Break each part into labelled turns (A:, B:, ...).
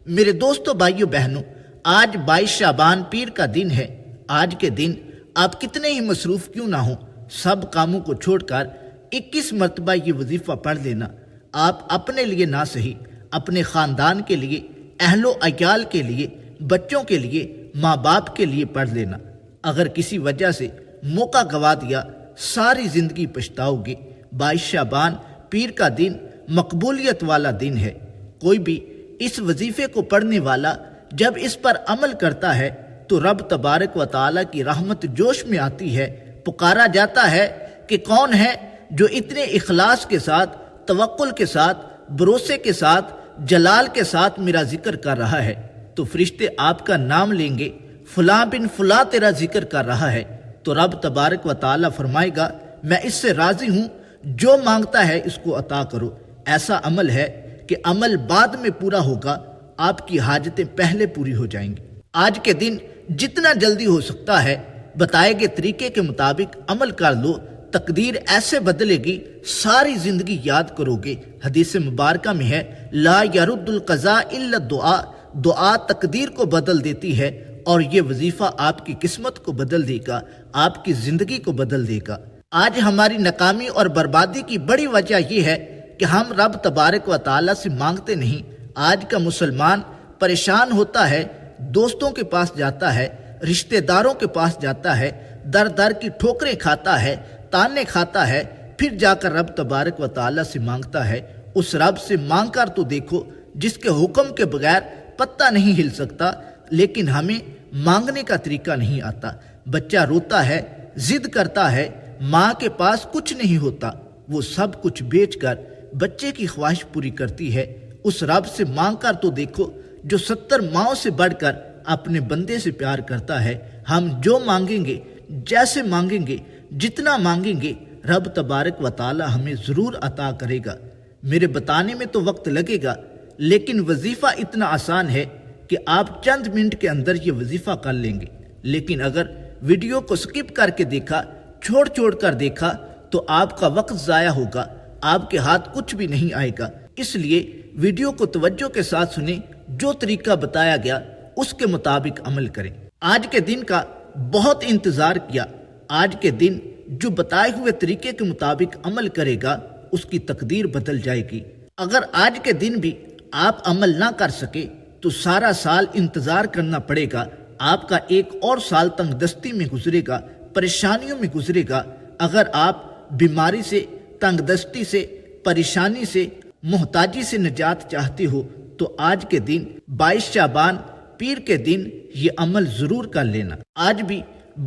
A: میرے دوستوں، بھائیوں، بہنوں، آج 22 شعبان پیر کا دن ہے۔ آج کے دن آپ کتنے ہی مصروف کیوں نہ ہوں، سب کاموں کو چھوڑ کر 21 مرتبہ یہ وظیفہ پڑھ لینا۔ آپ اپنے لیے نہ صحیح، اپنے خاندان کے لیے، اہل و عیال کے لیے، بچوں کے لیے، ماں باپ کے لیے پڑھ لینا۔ اگر کسی وجہ سے موقع گوا دیا، ساری زندگی پچھتاؤ گے۔ 22 شعبان پیر کا دن مقبولیت والا دن ہے۔ کوئی بھی اس وظیفے کو پڑھنے والا جب اس پر عمل کرتا ہے تو رب تبارک و تعالیٰ کی رحمت جوش میں آتی ہے۔ پکارا جاتا ہے کہ کون ہے جو اتنے اخلاص کے ساتھ، توکل کے ساتھ، بھروسے کے ساتھ، جلال کے ساتھ میرا ذکر کر رہا ہے، تو فرشتے آپ کا نام لیں گے، فلاں بن فلاں تیرا ذکر کر رہا ہے، تو رب تبارک و تعالیٰ فرمائے گا میں اس سے راضی ہوں، جو مانگتا ہے اس کو عطا کرو۔ ایسا عمل ہے کہ عمل بعد میں پورا ہوگا، آپ کی حاجتیں پہلے پوری ہو جائیں گی۔ آج کے دن جتنا جلدی ہو سکتا ہے بتائے گئے طریقے کے مطابق عمل کر لو، تقدیر ایسے بدلے گی، ساری زندگی یاد کرو گے۔ حدیث مبارکہ میں ہے لا یرد القضاء الا الدعاء، دعا تقدیر کو بدل دیتی ہے، اور یہ وظیفہ آپ کی قسمت کو بدل دے گا، آپ کی زندگی کو بدل دے گا۔ آج ہماری ناکامی اور بربادی کی بڑی وجہ یہ ہے کہ ہم رب تبارک و تعالیٰ سے مانگتے نہیں۔ آج کا مسلمان پریشان ہوتا ہے، دوستوں کے پاس جاتا ہے، رشتہ داروں کے پاس جاتا ہے، در در کی ٹھوکریں کھاتا ہے، تانے کھاتا ہے، پھر جا کر رب تبارک و تعالیٰ سے مانگتا ہے۔ اس رب سے مانگ کر تو دیکھو جس کے حکم کے بغیر پتہ نہیں ہل سکتا، لیکن ہمیں مانگنے کا طریقہ نہیں آتا۔ بچہ روتا ہے، ضد کرتا ہے، ماں کے پاس کچھ نہیں ہوتا، وہ سب کچھ بیچ کر بچے کی خواہش پوری کرتی ہے۔ اس رب سے مانگ کر تو دیکھو جو 70 ماؤں سے بڑھ کر اپنے بندے سے پیار کرتا ہے۔ ہم جو مانگیں گے، جیسے مانگیں گے، جتنا مانگیں گے، رب تبارک و تعالی ہمیں ضرور عطا کرے گا۔ میرے بتانے میں تو وقت لگے گا، لیکن وظیفہ اتنا آسان ہے کہ آپ چند منٹ کے اندر یہ وظیفہ کر لیں گے۔ لیکن اگر ویڈیو کو سکپ کر کے دیکھا، چھوڑ کر دیکھا، تو آپ کا وقت ضائع ہوگا، آپ کے ہاتھ کچھ بھی نہیں آئے گا۔ اس لیے ویڈیو کو توجہ کے ساتھ سنیں، جو طریقہ بتایا گیا اس کے مطابق عمل کریں۔ آج کے دن کا بہت انتظار کیا۔ آج کے دن جو بتائے ہوئے طریقے کے مطابق عمل کرے گا اس کی تقدیر بدل جائے گی۔ اگر آج کے دن بھی آپ عمل نہ کر سکے تو سارا سال انتظار کرنا پڑے گا۔ آپ کا ایک اور سال تنگ دستی میں گزرے گا، پریشانیوں میں گزرے گا۔ اگر آپ بیماری سے، تنگ دستی سے، پریشانی سے، محتاجی سے نجات چاہتے ہو تو آج کے دن 22 شعبان پیر کے دن یہ عمل ضرور کر لینا۔ آج بھی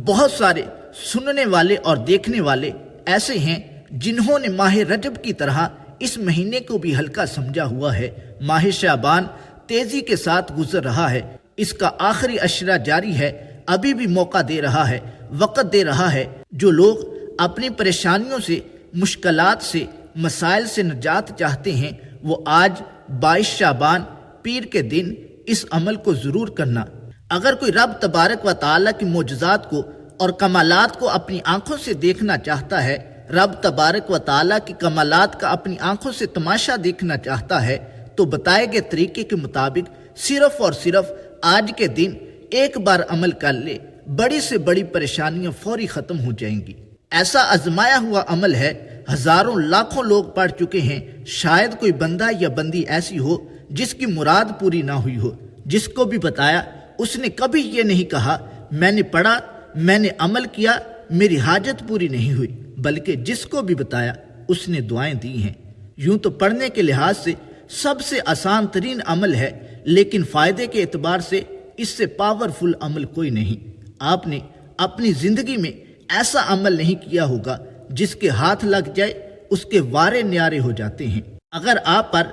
A: بہت سارے سننے والے اور دیکھنے والے ایسے ہیں جنہوں نے ماہ رجب کی طرح اس مہینے کو بھی ہلکا سمجھا ہوا ہے۔ ماہ شعبان تیزی کے ساتھ گزر رہا ہے، اس کا آخری عشرہ جاری ہے، ابھی بھی موقع دے رہا ہے، وقت دے رہا ہے۔ جو لوگ اپنی پریشانیوں سے، مشکلات سے، مسائل سے نجات چاہتے ہیں وہ آج 22 شعبان پیر کے دن اس عمل کو ضرور کرنا۔ اگر کوئی رب تبارک و تعالیٰ کی معجزات کو اور کمالات کو اپنی آنکھوں سے دیکھنا چاہتا ہے، رب تبارک و تعالیٰ کی کمالات کا اپنی آنکھوں سے تماشا دیکھنا چاہتا ہے، تو بتائے گئے طریقے کے مطابق صرف اور صرف آج کے دن ایک بار عمل کر لے، بڑی سے بڑی پریشانیاں فوری ختم ہو جائیں گی۔ ایسا آزمایا ہوا عمل ہے، ہزاروں لاکھوں لوگ پڑھ چکے ہیں، شاید کوئی بندہ یا بندی ایسی ہو جس کی مراد پوری نہ ہوئی ہو۔ جس کو بھی بتایا اس نے کبھی یہ نہیں کہا میں نے پڑھا، میں نے عمل کیا، میری حاجت پوری نہیں ہوئی، بلکہ جس کو بھی بتایا اس نے دعائیں دی ہیں۔ یوں تو پڑھنے کے لحاظ سے سب سے آسان ترین عمل ہے، لیکن فائدے کے اعتبار سے اس سے پاورفل عمل کوئی نہیں۔ آپ نے اپنی زندگی میں ایسا عمل نہیں کیا ہوگا جس کے ہاتھ لگ جائے اس کے وارے نیارے ہو جاتے ہیں۔ اگر آپ پر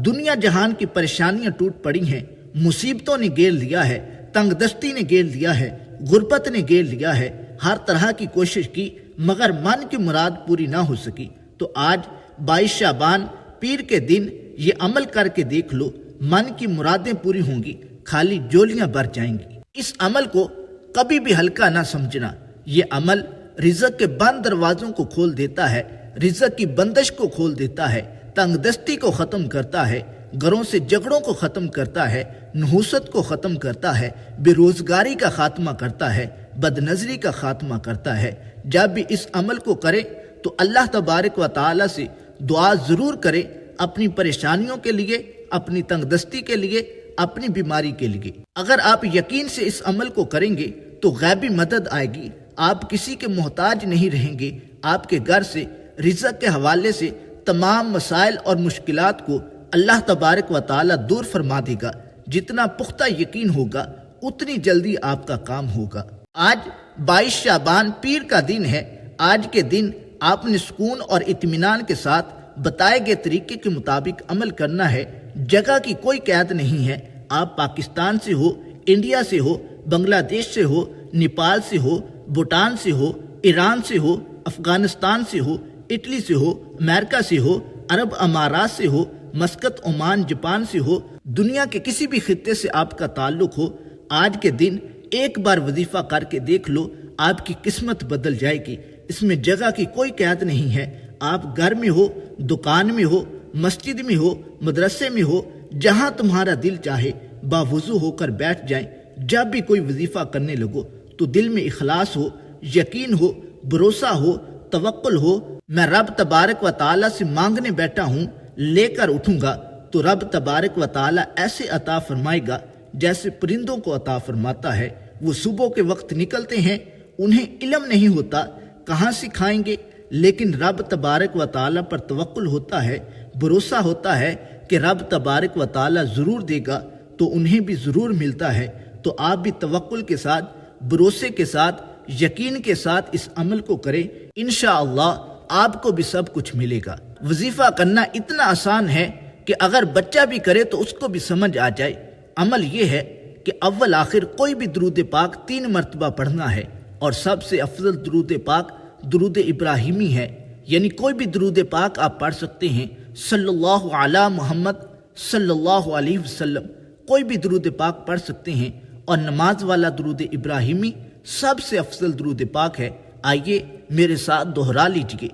A: دنیا جہان کی پریشانیاں ٹوٹ پڑی ہیں، مصیبتوں نے گھیر لیا ہے، تنگ دستی نے گھیر لیا ہے، غربت نے گھیر لیا ہے، ہر طرح کی کوشش کی مگر من کی مراد پوری نہ ہو سکی، تو آج 22 شعبان پیر کے دن یہ عمل کر کے دیکھ لو، من کی مرادیں پوری ہوں گی، خالی جولیاں بھر جائیں گی۔ اس عمل کو کبھی بھی ہلکا نہ سمجھنا۔ یہ عمل رزق کے بند دروازوں کو کھول دیتا ہے، رزق کی بندش کو کھول دیتا ہے، تنگ دستی کو ختم کرتا ہے، گھروں سے جھگڑوں کو ختم کرتا ہے، نحوست کو ختم کرتا ہے، بے روزگاری کا خاتمہ کرتا ہے، بد نظری کا خاتمہ کرتا ہے۔ جب بھی اس عمل کو کرے تو اللہ تبارک و تعالی سے دعا ضرور کرے، اپنی پریشانیوں کے لیے، اپنی تنگ دستی کے لیے، اپنی بیماری کے لیے۔ اگر آپ یقین سے اس عمل کو کریں گے تو غیبی مدد آئے گی، آپ کسی کے محتاج نہیں رہیں گے، آپ کے گھر سے رزق کے حوالے سے تمام مسائل اور مشکلات کو اللہ تبارک و تعالی دور فرما دے گا۔ جتنا پختہ یقین ہوگا اتنی جلدی آپ کا کام ہوگا۔ آج 22 شعبان پیر کا دن ہے۔ آج کے دن آپ نے سکون اور اطمینان کے ساتھ بتائے گئے طریقے کے مطابق عمل کرنا ہے۔ جگہ کی کوئی قید نہیں ہے، آپ پاکستان سے ہو، انڈیا سے ہو، بنگلہ دیش سے ہو، نیپال سے ہو، بھوٹان سے ہو، ایران سے ہو، افغانستان سے ہو، اٹلی سے ہو، امریکہ سے ہو، عرب امارات سے ہو، مسقط، عمان، جاپان سے ہو، دنیا کے کسی بھی خطے سے آپ کا تعلق ہو، آج کے دن ایک بار وظیفہ کر کے دیکھ لو، آپ کی قسمت بدل جائے گی۔ اس میں جگہ کی کوئی قید نہیں ہے، آپ گھر میں ہو، دکان میں ہو، مسجد میں ہو، مدرسے میں ہو، جہاں تمہارا دل چاہے باوضو ہو کر بیٹھ جائیں۔ جب بھی کوئی وظیفہ کرنے لگو تو دل میں اخلاص ہو، یقین ہو، بھروسہ ہو، توکل ہو۔ میں رب تبارک و تعالی سے مانگنے بیٹھا ہوں، لے کر اٹھوں گا تو رب تبارک و تعالی ایسے عطا فرمائے گا جیسے پرندوں کو عطا فرماتا ہے۔ وہ صبح کے وقت نکلتے ہیں، انہیں علم نہیں ہوتا کہاں سے کھائیں گے، لیکن رب تبارک و تعالی پر توکل ہوتا ہے، بھروسہ ہوتا ہے کہ رب تبارک و تعالی ضرور دے گا، تو انہیں بھی ضرور ملتا ہے۔ تو آپ بھی توکل کے ساتھ، بھروسے کے ساتھ، یقین کے ساتھ اس عمل کو کریں، انشاءاللہ آپ کو بھی سب کچھ ملے گا۔ وظیفہ کرنا اتنا آسان ہے کہ اگر بچہ بھی کرے تو اس کو بھی سمجھ آ جائے۔ عمل یہ ہے کہ اول آخر کوئی بھی درود پاک 3 مرتبہ پڑھنا ہے، اور سب سے افضل درود پاک درود ابراہیمی ہے، یعنی کوئی بھی درود پاک آپ پڑھ سکتے ہیں، صلی اللہ علی محمد صلی اللہ علیہ وسلم، کوئی بھی درود پاک پڑھ سکتے ہیں، اور نماز والا درود ابراہیمی سب سے افضل درود پاک ہے۔ آئیے میرے ساتھ دہرا لیجئے،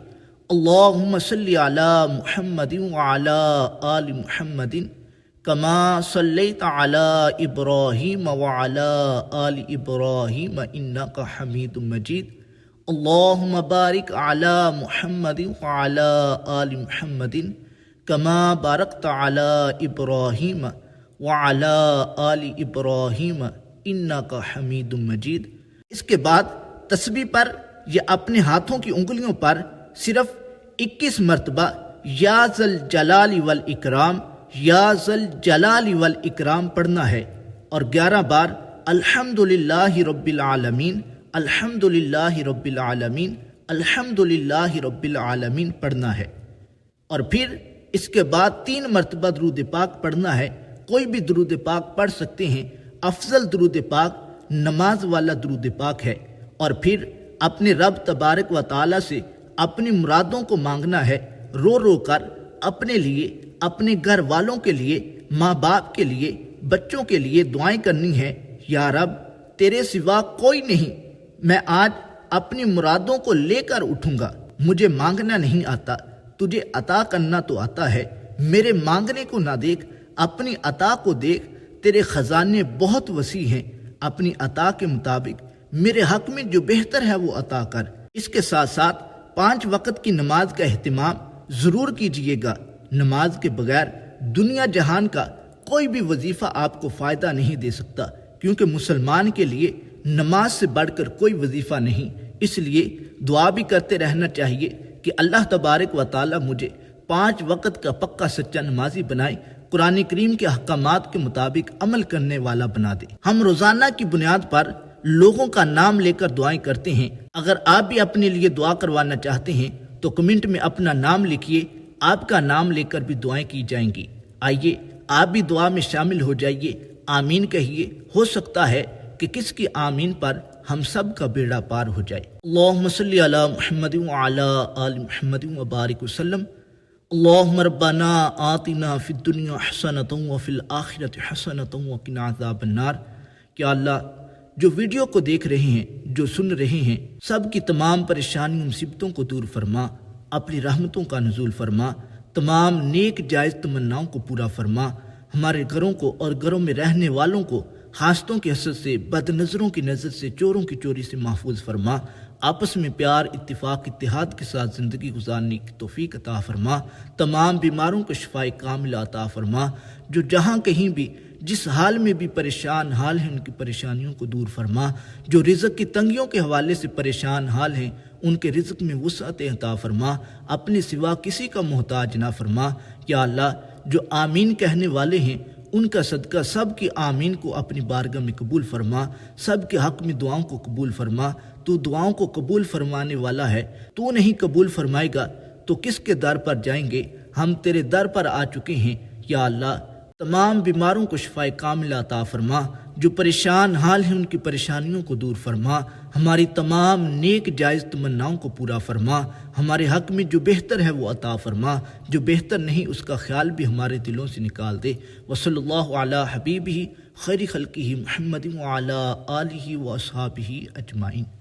A: اللہم صلی علی محمد وعلی آل محمد کما صلیت علی ابراہیم وعلی آل ابراہیم انک حمید مجید، اللہم بارک علی محمد وعلی آل محمد کما بارکت علی ابراہیم وعلی آل ابراہیم انک حمید مجید۔ اس کے بعد تسبیح پر یا اپنے ہاتھوں کی انگلیوں پر صرف 21 مرتبہ یا ذل جلال والاکرام، یا ذل جلال والاکرام پڑھنا ہے، اور 11 بار الحمدللہ رب العالمین، الحمدللہ رب العالمین، الحمدللہ رب العالمین پڑھنا ہے۔ اور پھر اس کے بعد 3 مرتبہ درود پاک پڑھنا ہے۔ کوئی بھی درود پاک پڑھ سکتے ہیں، افضل درود پاک نماز والا درود پاک ہے۔ اور پھر اپنے رب تبارک و تعالی سے اپنی مرادوں کو مانگنا ہے، رو رو کر، اپنے لیے، اپنے گھر والوں کے لیے، ماں باپ کے لیے، بچوں کے لیے دعائیں کرنی ہے۔ یا رب تیرے سوا کوئی نہیں، میں آج اپنی مرادوں کو لے کر اٹھوں گا، مجھے مانگنا نہیں آتا، تجھے عطا کرنا تو آتا ہے، میرے مانگنے کو نہ دیکھ، اپنی عطا کو دیکھ، تیرے خزانے بہت وسیع ہیں، اپنی عطا کے مطابق میرے حق میں جو بہتر ہے وہ عطا کر۔ اس کے ساتھ ساتھ 5 وقت کی نماز کا اہتمام ضرور کیجئے گا۔ نماز کے بغیر دنیا جہان کا کوئی بھی وظیفہ آپ کو فائدہ نہیں دے سکتا، کیونکہ مسلمان کے لیے نماز سے بڑھ کر کوئی وظیفہ نہیں۔ اس لیے دعا بھی کرتے رہنا چاہیے کہ اللہ تبارک و تعالی مجھے 5 وقت کا پکا سچا نمازی بنائے، قرآن کریم کے احکامات کے مطابق عمل کرنے والا بنا دے۔ ہم روزانہ کی بنیاد پر لوگوں کا نام لے کر دعائیں کرتے ہیں۔ اگر آپ بھی اپنے لیے دعا کروانا چاہتے ہیں تو کمنٹ میں اپنا نام لکھیے، آپ کا نام لے کر بھی دعائیں کی جائیں گی۔ آئیے آپ بھی دعا میں شامل ہو جائیے، آمین کہیے، ہو سکتا ہے کہ کس کی آمین پر ہم سب کا بیڑا پار ہو جائے۔ اللہم صلی علی محمد وعلی آل محمد وبارک وسلم۔ اللہم ربنا آتنا فی الدنیا حسنۃ وفی الآخرۃ حسنۃ وقنا عذاب النار۔ کیا اللہ جو ویڈیو کو دیکھ رہے ہیں، جو سن رہے ہیں، سب کی تمام پریشانیوں مصیبتوں کو دور فرما، اپنی رحمتوں کا نزول فرما، تمام نیک جائز تمناؤں کو پورا فرما، ہمارے گھروں کو اور گھروں میں رہنے والوں کو حاسدوں کی حسد سے، بد نظروں کی نظر سے، چوروں کی چوری سے محفوظ فرما، آپس میں پیار، اتفاق، اتحاد کے ساتھ زندگی گزارنے کی توفیق عطا فرما، تمام بیماروں کو شفائے کاملہ عطا فرما، جو جہاں کہیں بھی جس حال میں بھی پریشان حال ہیں ان کی پریشانیوں کو دور فرما، جو رزق کی تنگیوں کے حوالے سے پریشان حال ہیں ان کے رزق میں وسعت عطا فرما، اپنے سوا کسی کا محتاج نہ فرما۔ یا اللہ، جو آمین کہنے والے ہیں ان کا صدقہ سب کی آمین کو اپنی بارگاہ میں قبول فرما، سب کے حق میں دعاؤں کو قبول فرما۔ تو دعاؤں کو قبول فرمانے والا ہے، تو نہیں قبول فرمائے گا تو کس کے در پر جائیں گے؟ ہم تیرے در پر آ چکے ہیں۔ یا اللہ، تمام بیماروں کو شفائے کاملہ عطا فرما، جو پریشان حال ہیں ان کی پریشانیوں کو دور فرما، ہماری تمام نیک جائز تمناؤں کو پورا فرما، ہمارے حق میں جو بہتر ہے وہ عطا فرما، جو بہتر نہیں اس کا خیال بھی ہمارے دلوں سے نکال دے۔ وصلی اللہ علی حبیبہ خیر خلقہ محمد وعلی آلہ واصحابہ اجمعین۔